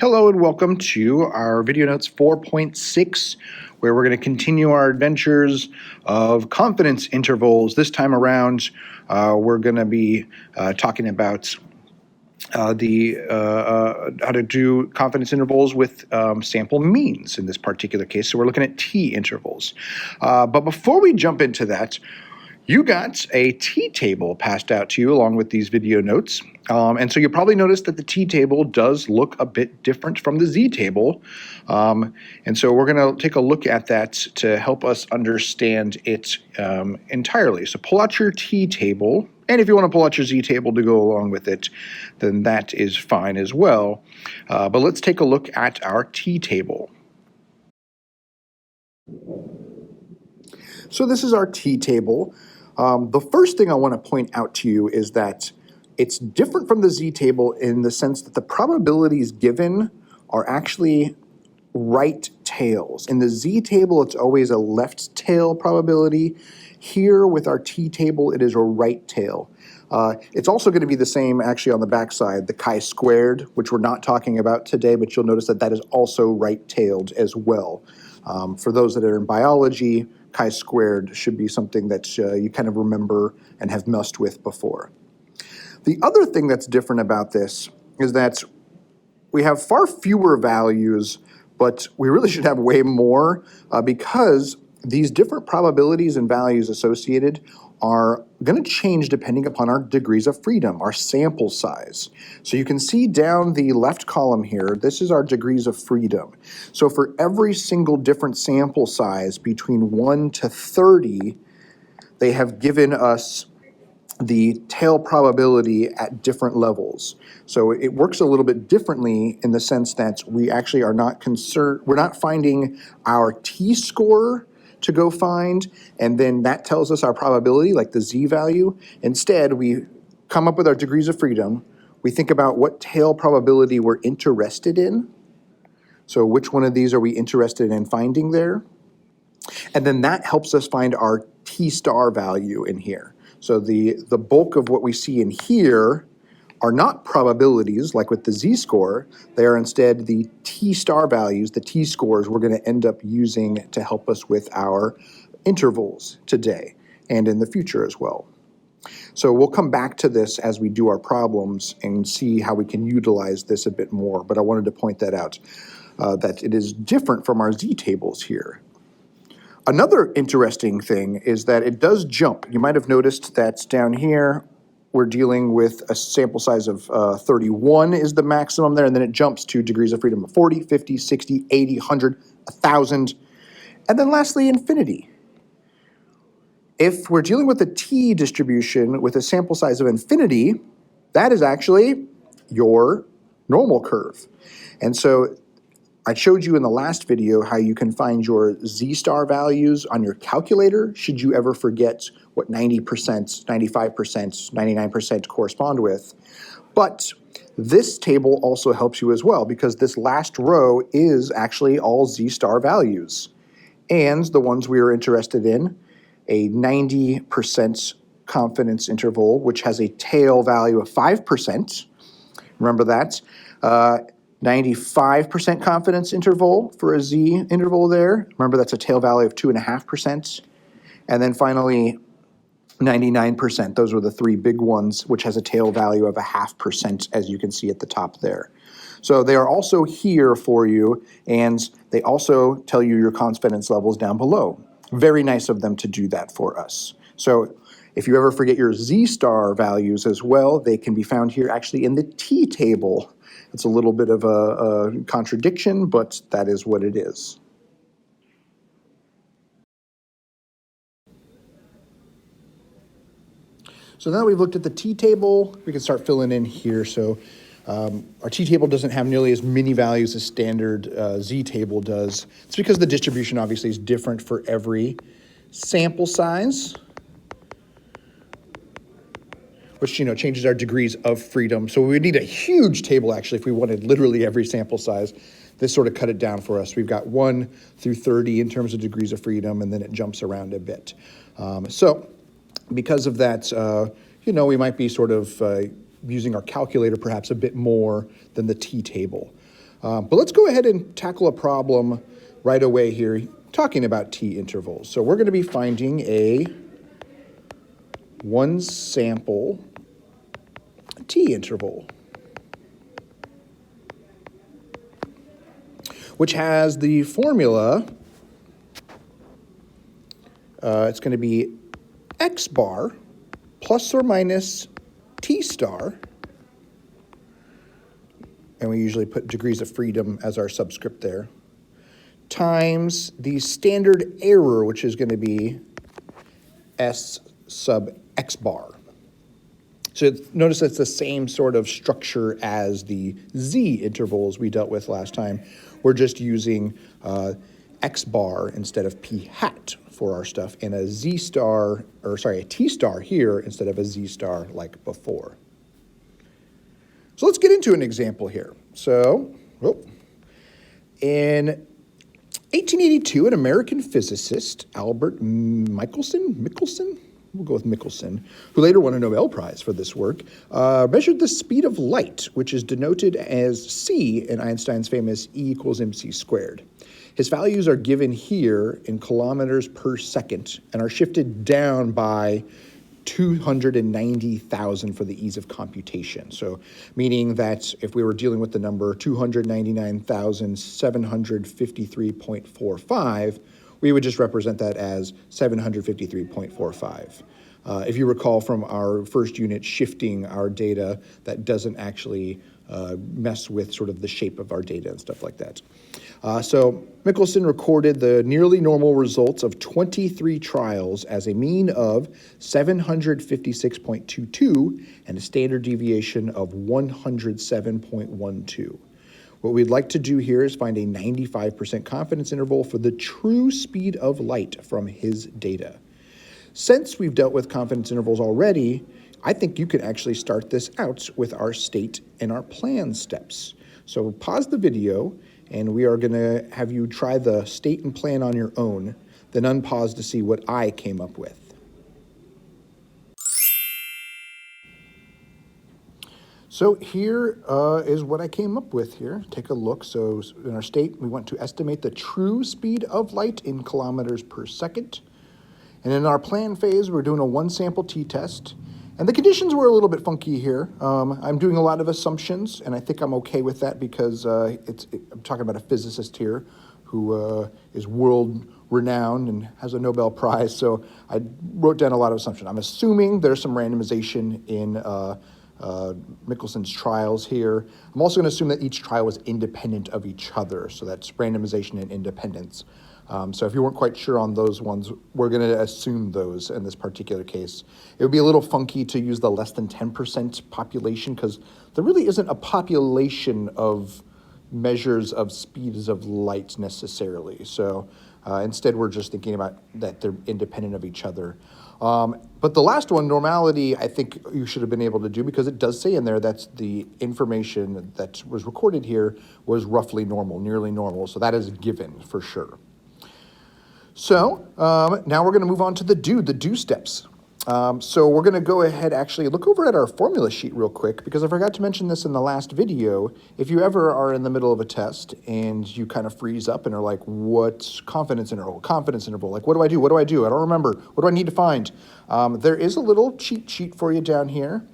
Hello and welcome to our video notes 4.6, where we're going to continue our adventures of confidence intervals. This time around, we're going to be talking about how to do confidence intervals with sample means in this particular case. So we're looking at t-intervals. But before we jump into that, you got a t-table passed out to you along with these video notes. And so you probably noticed that the t-table does look a bit different from the z-table. And so we're going to take a look at that to help us understand it entirely. So pull out your t-table. And if you want to pull out your z-table to go along with it, then that is fine as well. But let's take a look at our t-table. So this is our t-table. The first thing I want to point out to you is that it's different from the z-table in the sense that the probabilities given are actually right tails. In the z-table, it's always a left tail probability. Here with our t-table, it is a right tail. It's also going to be the same actually on the backside, the chi-squared, which we're not talking about today, but you'll notice that that is also right-tailed as well. For those that are in biology, chi-squared should be something that you kind of remember and have messed with before. The other thing that's different about this is that we have far fewer values, but we really should have way more because these different probabilities and values associated are going to change depending upon our degrees of freedom, our sample size. So you can see down the left column here, this is our degrees of freedom. So for every single different sample size between 1 to 30, they have given us the tail probability at different levels. So it works a little bit differently in the sense that we actually are not concerned, we're not finding our t-score to go find, and then that tells us our probability, like the z-value. Instead, we come up with our degrees of freedom. We think about what tail probability we're interested in. So which one of these are we interested in finding there? And then that helps us find our t-star value in here. So the bulk of what we see in here are not probabilities like with the z-score. They are instead the t-star values, the t-scores we're going to end up using to help us with our intervals today and in the future as well. So we'll come back to this as we do our problems and see how we can utilize this a bit more. But I wanted to point that out, that it is different from our z-tables here. Another interesting thing is that it does jump. You might have noticed that down here, we're dealing with a sample size of 31 is the maximum there, and then it jumps to degrees of freedom of 40, 50, 60, 80, 100, 1,000, and then lastly, infinity. If we're dealing with a t distribution with a sample size of infinity, that is actually your normal curve. And so I showed you in the last video how you can find your z-star values on your calculator should you ever forget what 90%, 95%, 99% correspond with. But this table also helps you as well because this last row is actually all z-star values. And the ones we are interested in, a 90% confidence interval, which has a tail value of 5%. Remember that. 95% confidence interval for a z interval there. Remember, that's a tail value of 2.5%. And then finally, 99%. Those were the three big ones, which has a tail value of 0.5%, as you can see at the top there. So they are also here for you, and they also tell you your confidence levels down below. Very nice of them to do that for us. So if you ever forget your z-star values as well, they can be found here actually in the t-table. It's a little bit of a contradiction, but that is what it is. So now we've looked at the t-table, we can start filling in here. So our t-table doesn't have nearly as many values as standard z-table does. It's because the distribution obviously is different for every sample size, which changes our degrees of freedom. So we would need a huge table actually if we wanted literally every sample size. This sort of cut it down for us. We've got 1 through 30 in terms of degrees of freedom, and then it jumps around a bit. So because of that, we might be sort of using our calculator perhaps a bit more than the t-table. But let's go ahead and tackle a problem right away here, talking about t intervals. So we're going to be finding a one sample t interval, which has the formula, it's going to be x bar plus or minus t star, and we usually put degrees of freedom as our subscript there, times the standard error, which is going to be s sub x bar. So notice it's the same sort of structure as the z intervals we dealt with last time. We're just using x bar instead of p hat for our stuff, and a z star, or sorry, a t star here instead of a z star like before. So let's get into an example here. So, in 1882, an American physicist, Albert Michelson, we'll go with Michelson, who later won a Nobel Prize for this work, measured the speed of light, which is denoted as c in Einstein's famous E = mc squared. His values are given here in kilometers per second and are shifted down by 290,000 for the ease of computation. So meaning that if we were dealing with the number 299,753.45, we would just represent that as 753.45. If you recall from our first unit, shifting our data, that doesn't actually mess with sort of the shape of our data and stuff like that. So Michelson recorded the nearly normal results of 23 trials as a mean of 756.22 and a standard deviation of 107.12. What we'd like to do here is find a 95% confidence interval for the true speed of light from his data. Since we've dealt with confidence intervals already, I think you could actually start this out with our state and our plan steps. So pause the video, and we are going to have you try the state and plan on your own, then unpause to see what I came up with. So here is what I came up with here. Take a look. So in our state, we want to estimate the true speed of light in kilometers per second. And in our plan phase, we're doing a one sample t-test. And the conditions were a little bit funky here. I'm doing a lot of assumptions, and I think I'm okay with that because I'm talking about a physicist here who is world renowned and has a Nobel Prize. So I wrote down a lot of assumptions. I'm assuming there's some randomization in Michelson's trials here. I'm also going to assume that each trial was independent of each other. So that's randomization and independence. So if you weren't quite sure on those ones, we're going to assume those in this particular case. It would be a little funky to use the less than 10% population because there really isn't a population of measures of speeds of light necessarily. So instead, we're just thinking about that they're independent of each other. But the last one, normality, I think you should have been able to do because it does say in there that the information that was recorded here was roughly normal, nearly normal. So that is given for sure. So now we're going to move on to the do steps. So we're going to go ahead, actually look over at our formula sheet real quick because I forgot to mention this in the last video. If you ever are in the middle of a test and you kind of freeze up and are like, what's confidence interval? Like, what do I do? I don't remember. What do I need to find? There is a little cheat sheet for you down here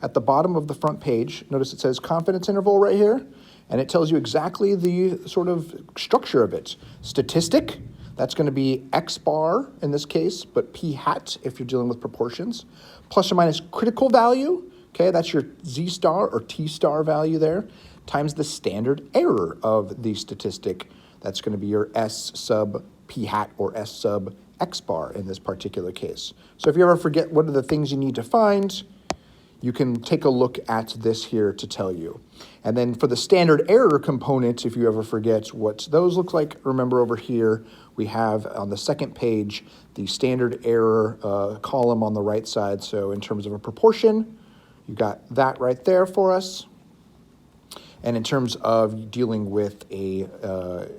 at the bottom of the front page. Notice it says confidence interval right here, and it tells you exactly the sort of structure of it. Statistic. That's going to be x bar in this case, but p hat if you're dealing with proportions, plus or minus critical value, okay, that's your z star or t star value there, times the standard error of the statistic. That's going to be your s sub p hat or s sub x bar in this particular case. So if you ever forget what are the things you need to find, you can take a look at this here to tell you. And then for the standard error component, if you ever forget what those look like, remember over here, we have on the second page, the standard error column on the right side. So in terms of a proportion, you got that right there for us. And in terms of dealing with a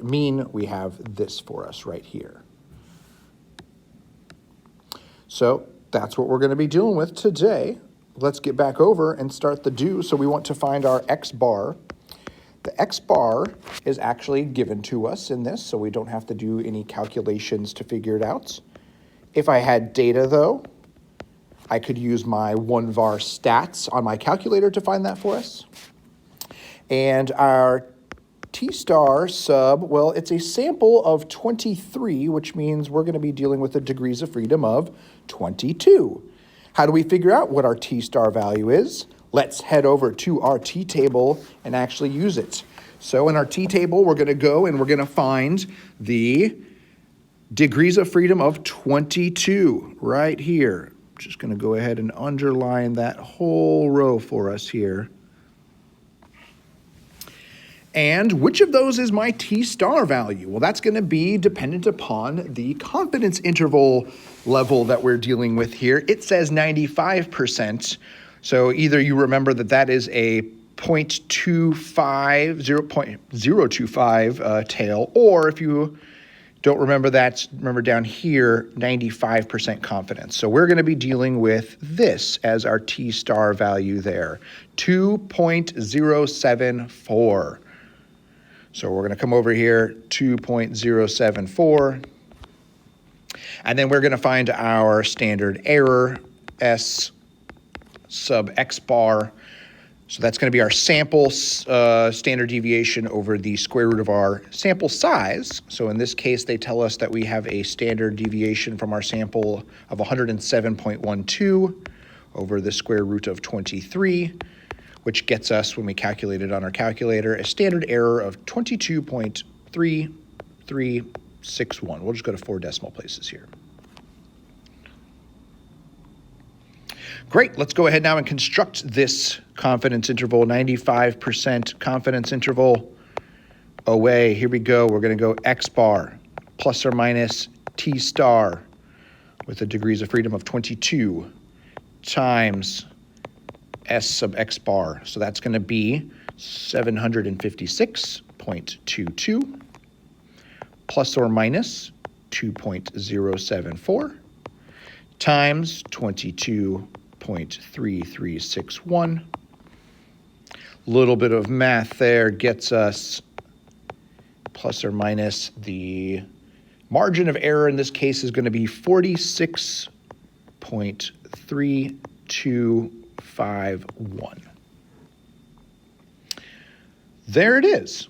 mean, we have this for us right here. So that's what we're going to be dealing with today. Let's get back over and start the do. So we want to find our x bar. The X bar is actually given to us in this, so we don't have to do any calculations to figure it out. If I had data, though, I could use my 1var stats on my calculator to find that for us. And our T star sub, well, it's a sample of 23, which means we're going to be dealing with the degrees of freedom of 22. How do we figure out what our T star value is? Let's head over to our T table and actually use it. So in our T table, we're going to go and we're going to find the degrees of freedom of 22 right here. Just going to go ahead and underline that whole row for us here. And which of those is my T star value? Well, that's going to be dependent upon the confidence interval level that we're dealing with here. It says 95%. So either you remember that that is a 0.25 tail, or if you don't remember that, remember down here, 95% confidence. So we're going to be dealing with this as our T star value there, 2.074. So we're going to come over here, 2.074. And then we're going to find our standard error, S sub X bar. So that's going to be our sample standard deviation over the square root of our sample size. So in this case, they tell us that we have a standard deviation from our sample of 107.12 over the square root of 23, which gets us, when we calculate it on our calculator, a standard error of 22.3361. We'll just go to 4 decimal places here. Great, let's go ahead now and construct this confidence interval, 95% confidence interval. Away, here we go. We're going to go X bar plus or minus T star with the degrees of freedom of 22 times S sub X bar. So that's going to be 756.22 plus or minus 2.074 times 22.3361. Little bit of math there gets us plus or minus the margin of error in this case is going to be 46.3251. There it is.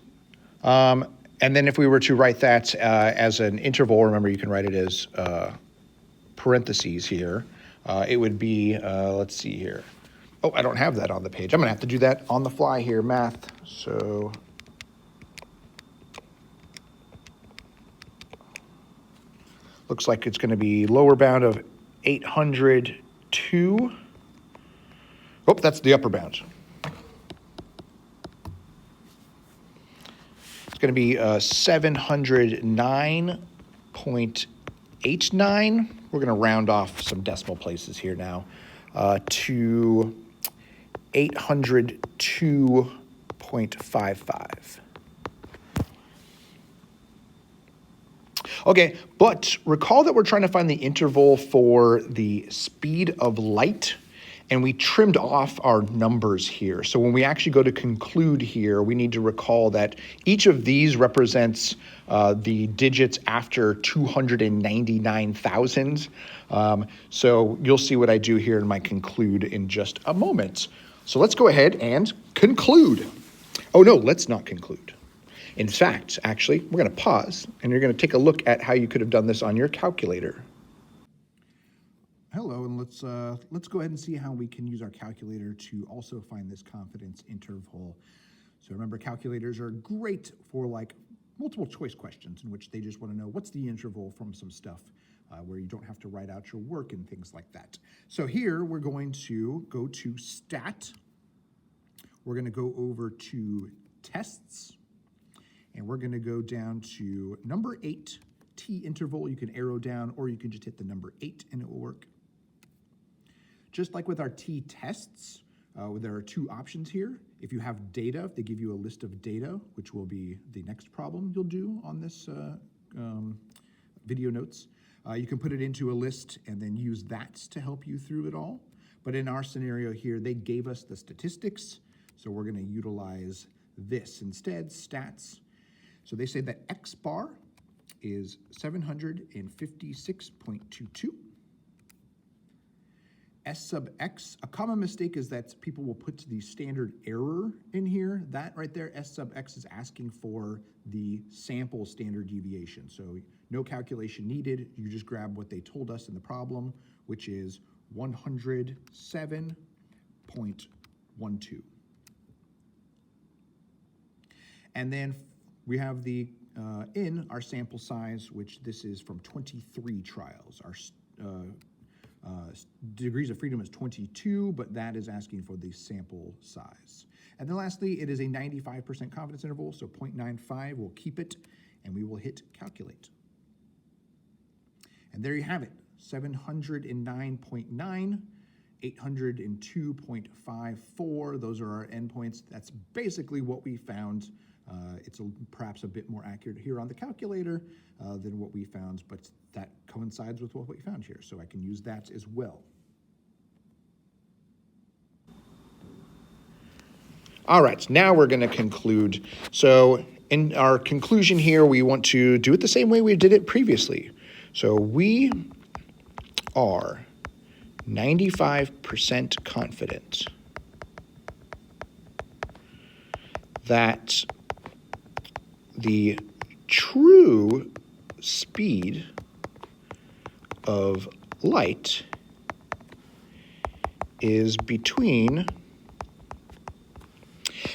And then if we were to write that as an interval, remember you can write it as parentheses here. It would be, let's see here. Oh, I don't have that on the page. I'm going to have to do that on the fly here, math. So looks like it's going to be lower bound of 802. Oh, that's the upper bound. It's going to be 709.89. We're going to round off some decimal places here now to 802.55. Okay, but recall that we're trying to find the interval for the speed of light, and we trimmed off our numbers here. So when we actually go to conclude here, we need to recall that each of these represents the digits after 299,000. So you'll see what I do here in my conclude in just a moment. So let's go ahead and conclude. Oh no, let's not conclude. In fact, actually, we're going to pause, and you're going to take a look at how you could have done this on your calculator. Hello, and let's go ahead and see how we can use our calculator to also find this confidence interval. So remember, calculators are great for like multiple choice questions in which they just want to know what's the interval from some stuff where you don't have to write out your work and things like that. So here we're going to go to stat. We're going to go over to tests, and we're going to go down to number 8, T interval. You can arrow down, or you can just hit the number 8 and it will work. Just like with our T tests, there are 2 options here. If you have data, if they give you a list of data, which will be the next problem you'll do on this video notes, you can put it into a list and then use that to help you through it all. But in our scenario here, they gave us the statistics, so we're going to utilize this instead, stats. So they say that X bar is 756.22. S sub X, a common mistake is that people will put the standard error in here. That right there, S sub X is asking for the sample standard deviation. So no calculation needed. You just grab what they told us in the problem, which is 107.12. And then we have the in our sample size, which this is from 23 trials. Our degrees of freedom is 22, but that is asking for the sample size. And then lastly, it is a 95% confidence interval, so 0.95, we'll keep it, and we will hit calculate. And there you have it, 709.9, 802.54, those are our endpoints. That's basically what we found. It's perhaps a bit more accurate here on the calculator than what we found, but that coincides with what we found here, so I can use that as well. All right, now we're going to conclude. So in our conclusion here, we want to do it the same way we did it previously. So we are 95% confident that the true speed of light is between,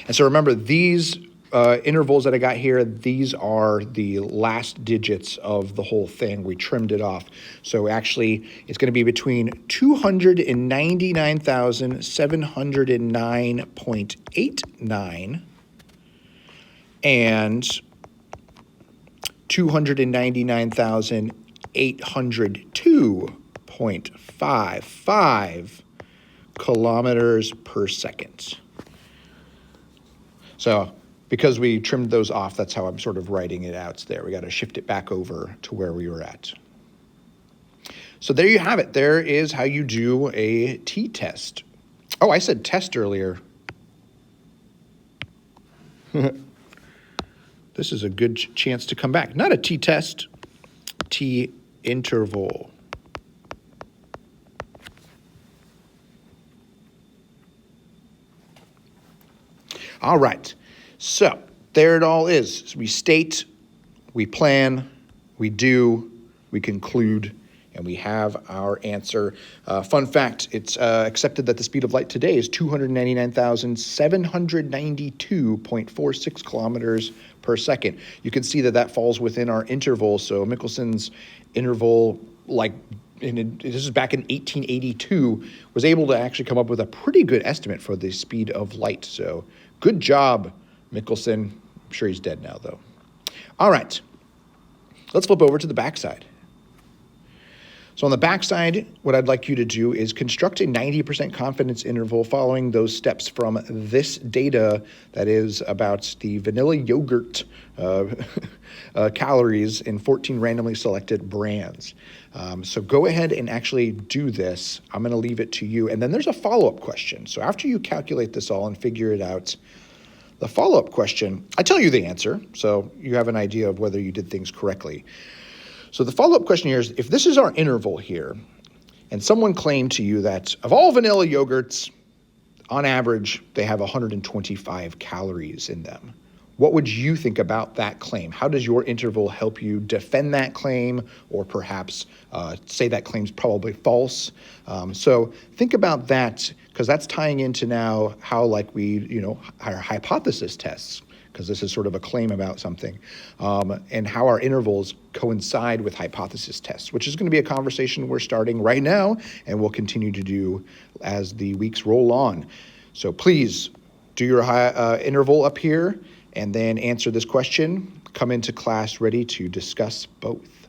and so remember these intervals that I got here, these are the last digits of the whole thing. We trimmed it off. So actually, it's going to be between 299,709.89 and 299,802.55 kilometers per second. So because we trimmed those off, that's how I'm sort of writing it out there. We got to shift it back over to where we were at. So there you have it. There is how you do a t-test. Oh, I said test earlier. This is a good chance to come back. Not a t-test, t-interval. All right, so there it all is. So we state, we plan, we do, we conclude, and we have our answer. Fun fact, it's accepted that the speed of light today is 299,792.46 kilometers per second. You can see that that falls within our interval. So Michelson's interval, this is back in 1882, was able to actually come up with a pretty good estimate for the speed of light. So good job, Michelson. I'm sure he's dead now, though. All right, let's flip over to the backside. So on the backside, what I'd like you to do is construct a 90% confidence interval following those steps from this data that is about the vanilla yogurt calories in 14 randomly selected brands. So go ahead and actually do this. I'm going to leave it to you. And then there's a follow-up question. So after you calculate this all and figure it out, the follow-up question, I tell you the answer, so you have an idea of whether you did things correctly. So the follow-up question here is, if this is our interval here, and someone claimed to you that of all vanilla yogurts, on average, they have 125 calories in them, what would you think about that claim? How does your interval help you defend that claim, or perhaps say that claim's probably false? So think about that, because that's tying into now how our hypothesis tests, because this is sort of a claim about something, and how our intervals coincide with hypothesis tests, which is going to be a conversation we're starting right now and we'll continue to do as the weeks roll on. So please do your interval up here and then answer this question. Come into class ready to discuss both.